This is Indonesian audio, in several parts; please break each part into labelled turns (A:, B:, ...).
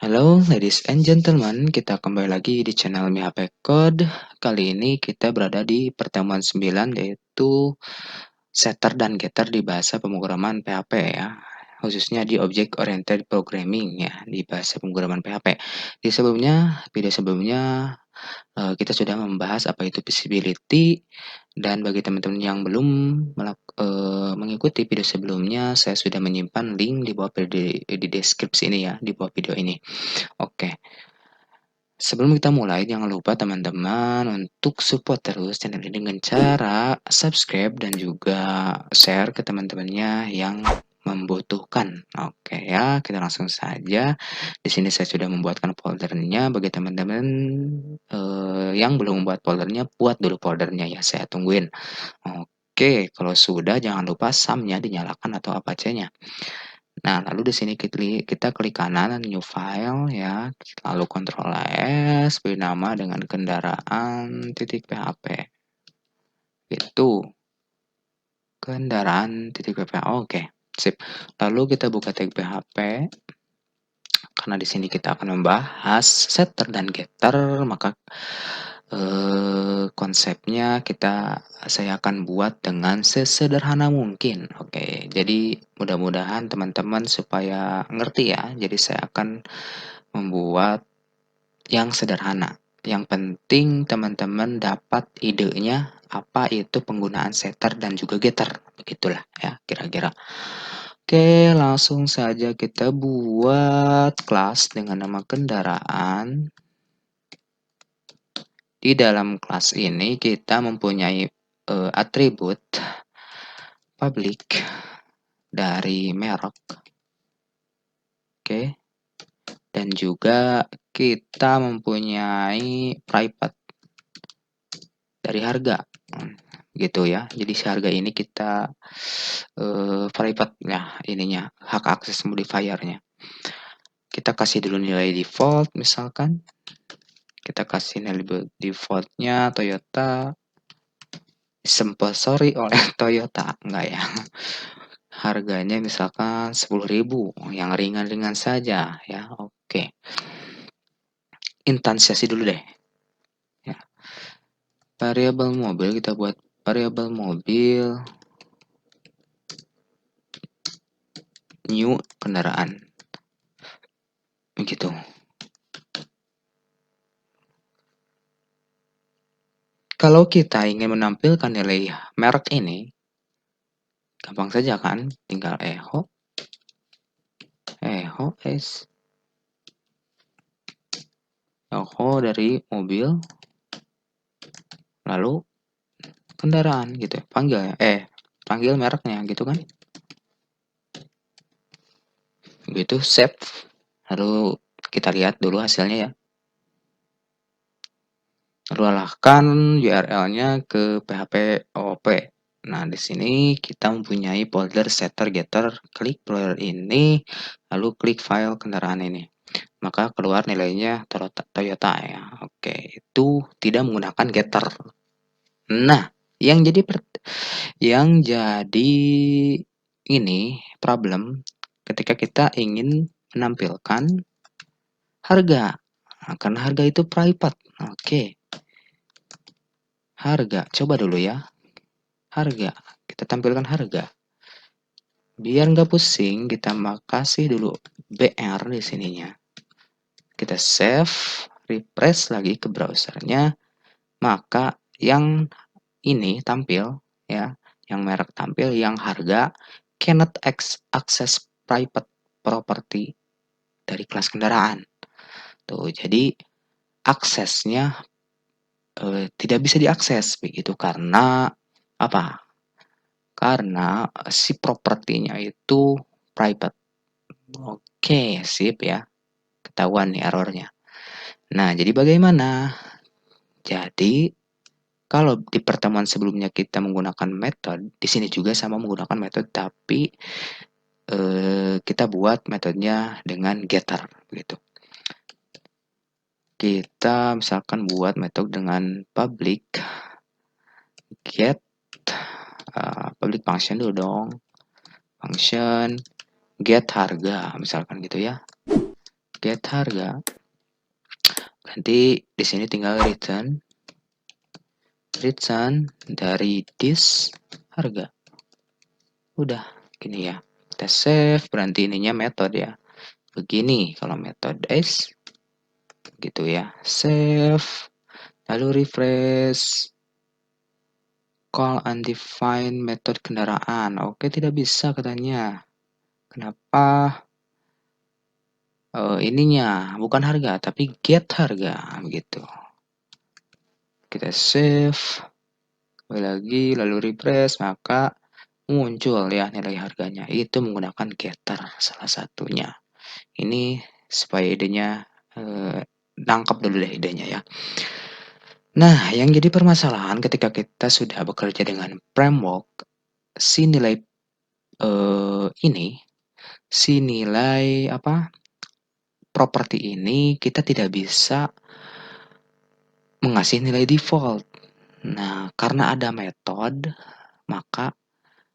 A: Halo ladies and gentlemen, kita kembali lagi di channel MiHP Code. Kali ini kita berada di pertemuan 9 yaitu setter dan getter di bahasa pemrograman PHP ya. Khususnya di Object Oriented Programming ya, di bahasa pemrograman PHP. Video sebelumnya kita sudah membahas apa itu visibility, dan bagi teman-teman yang belum mengikuti video sebelumnya, saya sudah menyimpan link di bawah di deskripsi ini ya, di bawah video ini. Oke, sebelum kita mulai, jangan lupa teman-teman untuk support terus channel ini dengan cara subscribe dan juga share ke teman-temannya yang membutuhkan. Oke ya, kita langsung saja. Di sini saya sudah membuatkan foldernya. Bagi teman-teman yang belum membuat foldernya, buat dulu foldernya ya. Saya tungguin. Oke, kalau sudah jangan lupa sum-nya dinyalakan atau apac-nya. Nah, lalu di sini kita klik kanan new file ya, lalu Ctrl S, beri nama dengan kendaraan titik PHP. Itu kendaraan titik PHP. Oke, sip. Lalu kita buka tag PHP. Karena di sini kita akan membahas setter dan getter, maka konsepnya saya akan buat dengan sesederhana mungkin. Oke, jadi mudah-mudahan teman-teman supaya ngerti ya. Jadi saya akan membuat yang sederhana. Yang penting teman-teman dapat idenya apa itu penggunaan setter dan juga getter. Begitulah ya kira-kira. Oke, langsung saja kita buat kelas dengan nama kendaraan. Di dalam kelas ini kita mempunyai atribut public dari merek. Oke. Dan juga kita mempunyai private dari harga. Gitu ya. Jadi si harga ini kita private ya ininya, hak akses modifiernya. Kita kasih dulu nilai default misalkan. Kita kasih nilai defaultnya Toyota, sponsori oleh Toyota, enggak ya. Harganya misalkan 10.000, yang ringan-ringan saja ya. Oke. Instansiasi dulu deh. Ya. Variabel mobil kita buat variabel mobil new kendaraan. Begitu. Kalau kita ingin menampilkan nilai merek ini, gampang saja kan? Tinggal echo dari mobil, lalu kendaraan gitu. Panggil mereknya gitu kan? Begitu save. Lalu kita lihat dulu hasilnya ya. Lalu arahkan URL-nya ke PHP OOP. Nah, di sini kita mempunyai folder setter getter. Klik folder ini, lalu klik file kendaraan ini. Maka keluar nilainya Toyota ya. Oke, itu tidak menggunakan getter. Nah, yang jadi ini problem ketika kita ingin menampilkan harga. Nah, karena harga itu private. Oke. Harga, coba dulu ya. Harga, kita tampilkan harga. Biar nggak pusing, kita kasih dulu BR di sininya. Kita save, refresh lagi ke browsernya. Maka yang ini tampil ya, yang merek tampil, yang harga cannot access private property dari kelas kendaraan. Tuh, jadi aksesnya tidak bisa diakses begitu karena apa? Karena si propertinya itu private. Oke, sip ya. Ketahuan nih errornya. Nah, jadi bagaimana? Jadi kalau di pertemuan sebelumnya kita menggunakan metode, di sini juga sama menggunakan metode, tapi kita buat metodenya dengan getter gitu. Kita misalkan buat metode dengan public get public function dulu dong. Function get harga misalkan gitu ya. get harga. Nanti di sini tinggal return dari this harga. Udah gini ya. Kita save, berarti ininya metode ya. Begini kalau metode is gitu ya. Save, lalu refresh. Call undefined method kendaraan. Oke, tidak bisa katanya. Kenapa? Ininya bukan harga tapi get harga begitu. Kita save kembali lagi lalu refresh, maka muncul ya nilai harganya. Itu menggunakan getter salah satunya. Ini supaya idenya nangkep dulu deh idenya ya. Nah, yang jadi permasalahan ketika kita sudah bekerja dengan framework, si nilai si nilai properti ini kita tidak bisa mengasih nilai default. Nah, karena ada metode, maka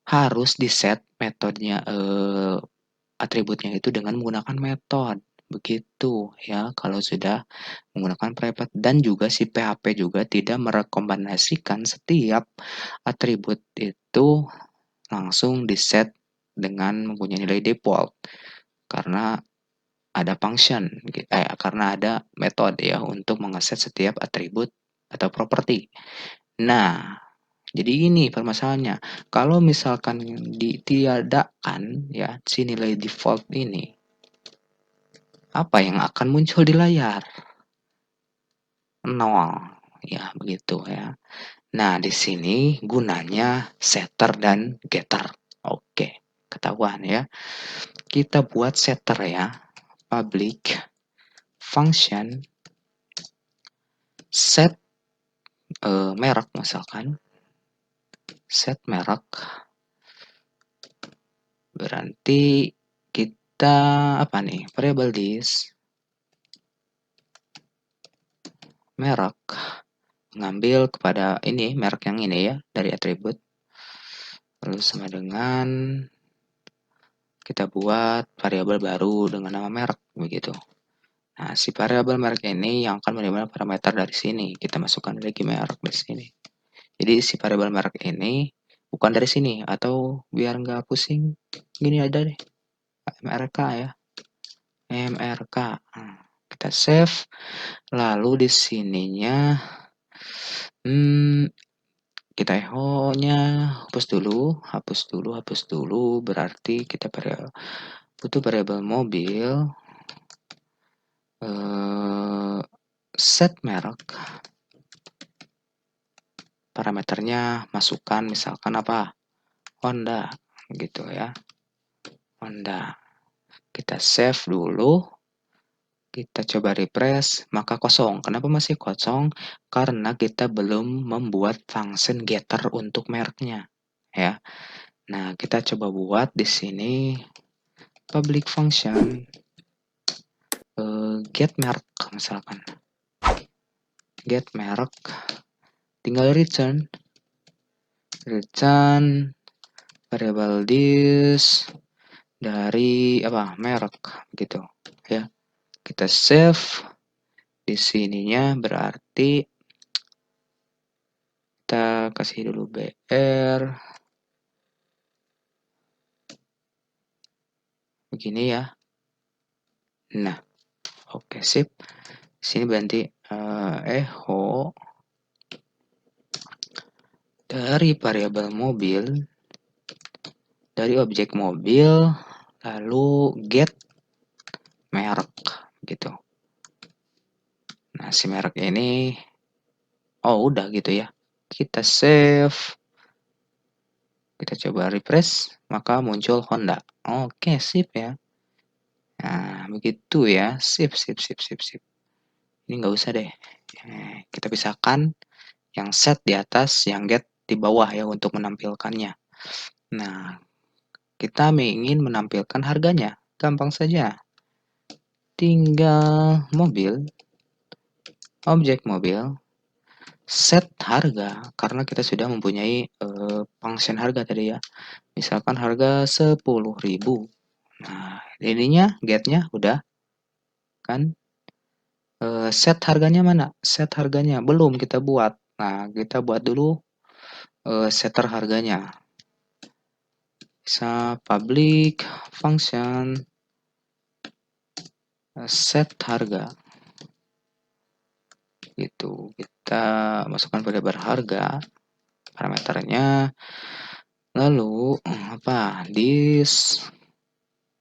A: harus di-set metodenya, atributnya itu dengan menggunakan metode. Begitu ya, kalau sudah menggunakan private. Dan juga si PHP juga tidak merekomendasikan setiap atribut itu langsung di-set dengan mempunyai nilai default. Karena ada function, karena ada metode ya untuk mengeset setiap atribut atau properti. Nah, jadi ini permasalahannya. Kalau misalkan ditiadakan ya si nilai default ini, apa yang akan muncul di layar? 0. Ya, begitu ya. Nah, di sini gunanya setter dan getter. Oke, ketahuan ya. Kita buat setter ya. Public function set merek misalkan. Set merek. Berarti kita variable this merek mengambil kepada ini merek yang ini ya dari atribut, lalu sama dengan kita buat variabel baru dengan nama merek begitu. Nah, si variabel merek ini yang akan menerima parameter dari sini, kita masukkan lagi merek di sini. Jadi si variabel merek ini bukan dari sini, atau biar nggak pusing gini ada deh, MRK ya, MRK. Nah, kita save, lalu di sininya kita echo-nya hapus dulu, berarti kita butuh variabel mobil, set merek, parameternya masukkan misalkan Honda gitu ya, Honda. Kita save dulu, kita coba refresh, maka kosong. Kenapa masih kosong? Karena kita belum membuat function getter untuk mereknya ya. Nah, kita coba buat di sini public function get merek misalkan. Get merek, tinggal return variable this dari merek gitu ya. Kita save, di sininya berarti kita kasih dulu BR begini ya. Nah, oke, sip. Sini berarti echo dari variabel mobil, dari objek mobil, lalu get merek gitu. Nah, si merek ini udah gitu ya. Kita save, kita coba refresh, maka muncul Honda. Oke, sip ya. Nah, begitu ya. Sip. Ini nggak usah deh. Kita pisahkan yang set di atas, yang get di bawah ya untuk menampilkannya. Nah, kita ingin menampilkan harganya. Gampang saja. Tinggal objek mobil, set harga, karena kita sudah mempunyai function harga tadi ya. Misalkan harga 10.000. Nah, ininya getnya udah kan. Set harganya mana? Set harganya belum kita buat. Nah, kita buat dulu setter harganya. Bisa public function set harga. Gitu. Kita masukkan variabel harga, parameternya. Lalu apa? This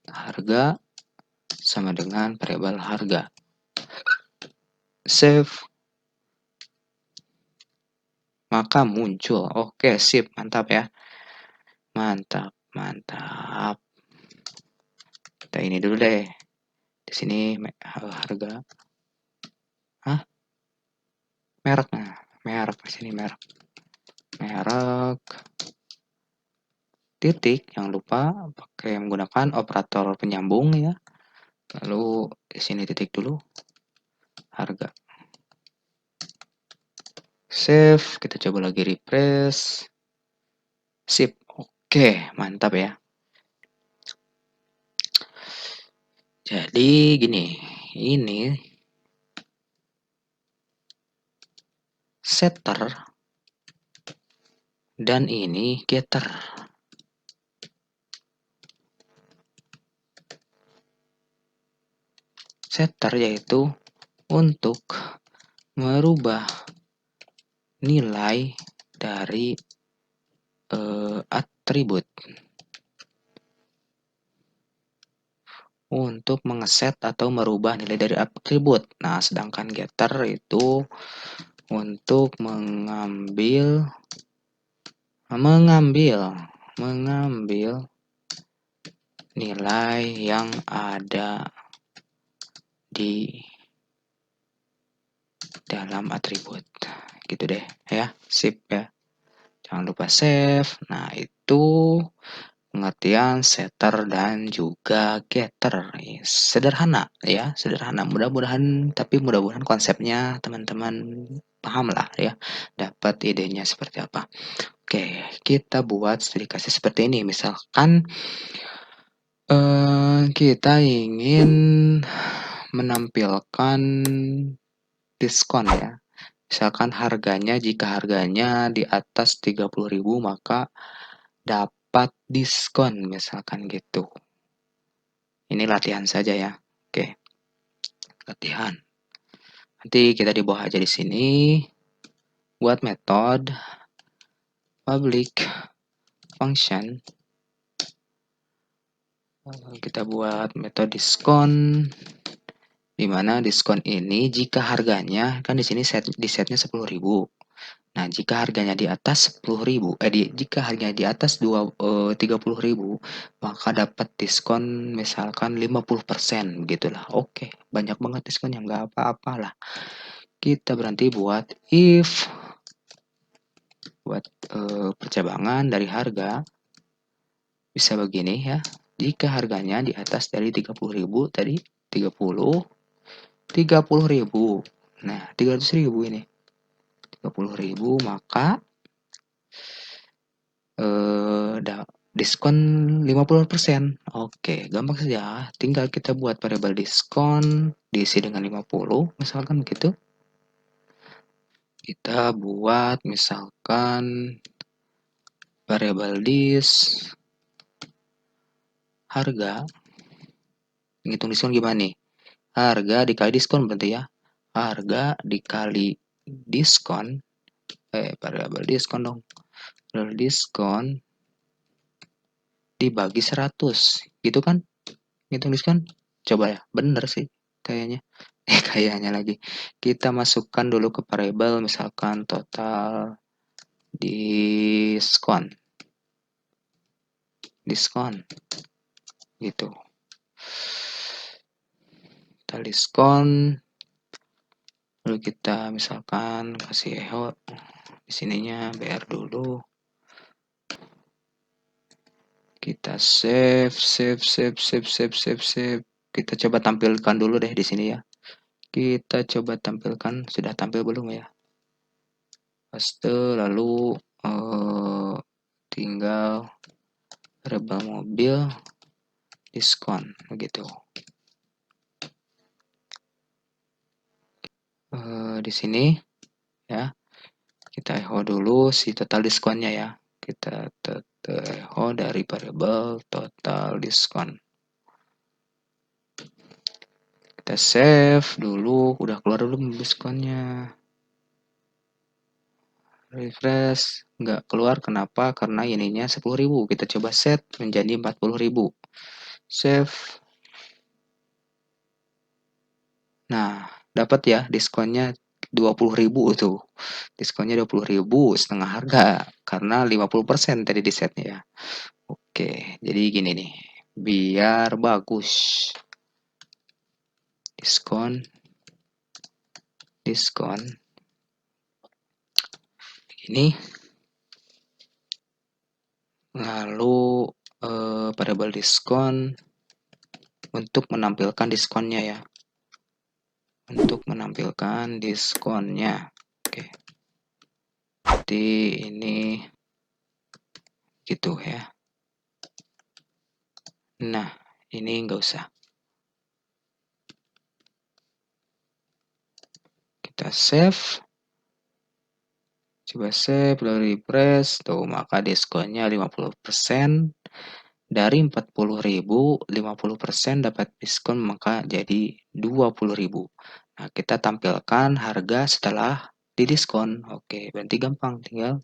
A: harga sama dengan variabel harga. Save. Maka muncul. Oke, sip, mantap ya. Mantap, mantap. Kita ini dulu deh. Di sini harga. Hah? Merek. Nah, merek di sini merek. Merek titik, jangan lupa pakai menggunakan operator penyambung ya. Lalu di sini titik dulu. Harga. Save, kita coba lagi refresh. Sip. Oke, mantap ya. Jadi gini, ini setter dan ini getter. Setter yaitu untuk merubah nilai dari atribut untuk mengeset atau merubah nilai dari atribut. Nah, sedangkan getter itu untuk mengambil nilai yang ada di dalam atribut. Gitu deh ya, sip ya. Jangan lupa save. Nah, itu pengertian setter dan juga getter. Sederhana ya, sederhana. Mudah-mudahan konsepnya teman-teman paham lah ya. Dapat idenya seperti apa. Oke, kita buat studi kasus seperti ini. Misalkan kita ingin menampilkan diskon ya. Misalkan jika harganya di atas 30.000 maka dapat diskon misalkan gitu. Ini latihan saja ya. Oke. Latihan. Nanti kita di bawah aja di sini buat metode public function. Kita buat metode diskon, di mana diskon ini jika harganya kan di sini setnya 10.000. Nah, jika harganya di atas 10.000, jika harganya di atas 30.000, maka dapat diskon misalkan 50%, begitulah. Oke, banyak banget diskon yang nggak apa-apalah. Kita berhenti buat if, buat percabangan dari harga, bisa begini ya. Jika harganya di atas dari 30.000 tadi, 30.000. Nah, 300.000 ini. 30.000 maka diskon 50%. Oke, gampang saja. Tinggal kita buat variabel diskon diisi dengan 50, misalkan begitu. Kita buat misalkan variabel dis harga. Ngitung diskon gimana nih? Harga dikali diskon berarti ya. Harga dikali diskon, variabel diskon dong. Variabel diskon dibagi 100, gitu kan? Ngitung diskon? Coba ya, bener sih kayaknya. Kayaknya lagi. Kita masukkan dulu ke variabel misalkan total diskon. Diskon. Gitu. Total diskon. Lalu kita misalkan kasih echo di sininya BR dulu. Kita save. Kita coba tampilkan dulu deh di sini ya. Kita coba tampilkan, sudah tampil belum ya? Paste, lalu tinggal variabel mobil diskon begitu. di sini ya, kita echo dulu si total diskonnya ya. Kita echo dari variabel total diskon. Kita save dulu, udah keluar dulu diskonnya. Refresh, nggak keluar, kenapa? Karena ininya 10.000. Kita coba set menjadi 40.000. Save. Nah, dapat ya diskonnya 20.000 tuh. Diskonnya 20.000 setengah harga karena 50% tadi di setnya ya. Oke, jadi gini nih. Biar bagus. Diskon ini, lalu variabel diskon untuk menampilkan diskonnya ya. Untuk menampilkan diskonnya. Oke. Jadi ini gitu ya. Nah, ini nggak usah. Kita save. Coba save, lalu refresh. Tuh, maka diskonnya 50%. Dari 40.000, 50% dapat diskon, maka jadi 20.000. Nah, kita tampilkan harga setelah didiskon. Oke, berarti gampang. Tinggal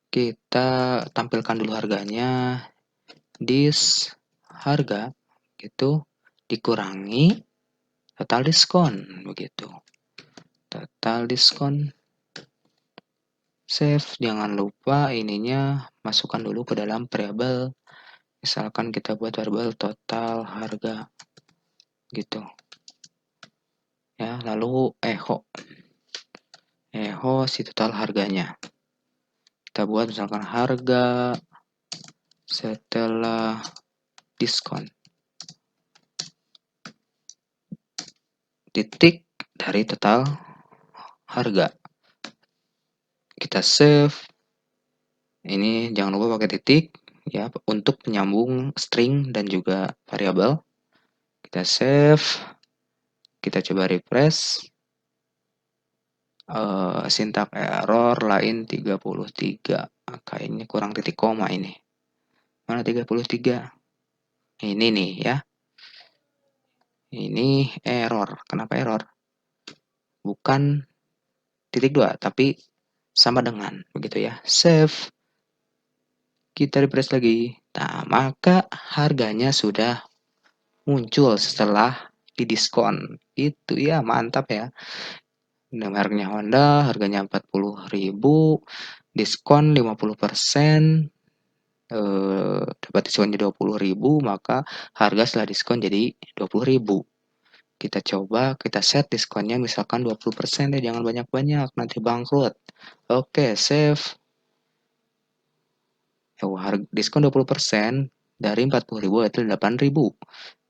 A: kita tampilkan dulu harganya. Harga gitu dikurangi total diskon begitu. Total diskon. Save, jangan lupa ininya masukkan dulu ke dalam variabel. Misalkan kita buat variabel total harga gitu. Ya, lalu echo si total harganya. Kita buat misalkan harga setelah diskon. Titik dari total harga. Kita save. Ini jangan lupa pakai titik ya untuk penyambung string dan juga variabel. Kita save. Kita coba refresh. Sintak error lain 33. Kayaknya kurang titik koma ini. Mana 33? Ini nih ya. Ini error. Kenapa error? Bukan titik 2, tapi sama dengan begitu ya. Save. Kita refresh lagi. Nah, maka harganya sudah muncul setelah didiskon. Itu ya, mantap ya. Harganya Honda, harganya 40.000, diskon 50%, dapat diskonnya 20.000, maka harga setelah diskon jadi 20.000. Kita coba, kita set diskonnya misalkan 20% deh, jangan banyak-banyak, nanti bangkrut. Oke, save. Harga diskon 20% dari 40.000 itu 8.000.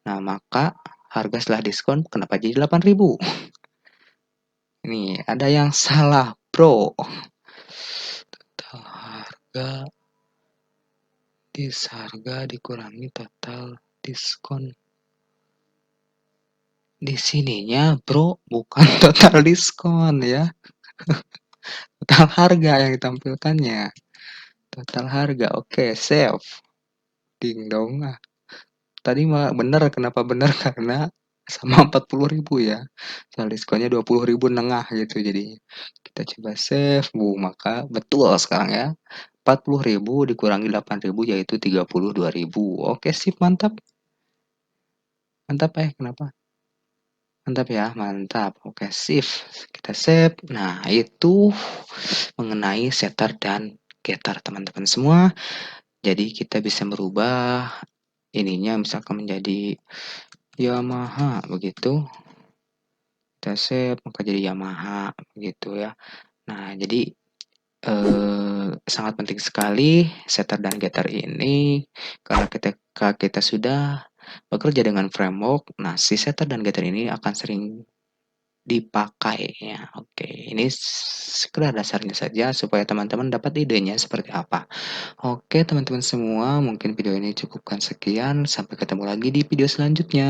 A: Nah, maka harga setelah diskon kenapa jadi 8.000? Ini ada yang salah, bro. Total harga, harga dikurangi total diskon. Di sininya, bro, bukan total diskon ya. Total harga yang ditampilkannya. Total harga. Oke, save. Ding dong. Tadi mah bener, kenapa bener? Karena sama 40.000 ya. Total diskonnya 20.000 nengah gitu jadi. Kita coba save. Maka betul sekarang ya. 40.000 dikurangi 8.000 yaitu 32.000. Oke, sip, mantap. Mantap kenapa? Mantap ya, mantap. Oke, save. Kita save. Nah, itu mengenai setter dan getter teman-teman semua. Jadi kita bisa merubah ininya misalkan menjadi Yamaha begitu. Kita save maka jadi Yamaha begitu ya. Nah, jadi sangat penting sekali setter dan getter ini karena ketika kita sudah bekerja dengan framework, nah si setter dan getter ini akan sering dipakai ya. Oke, ini sekedar dasarnya saja supaya teman-teman dapat idenya seperti apa. Oke, teman-teman semua, mungkin video ini cukupkan sekian. Sampai ketemu lagi di video selanjutnya.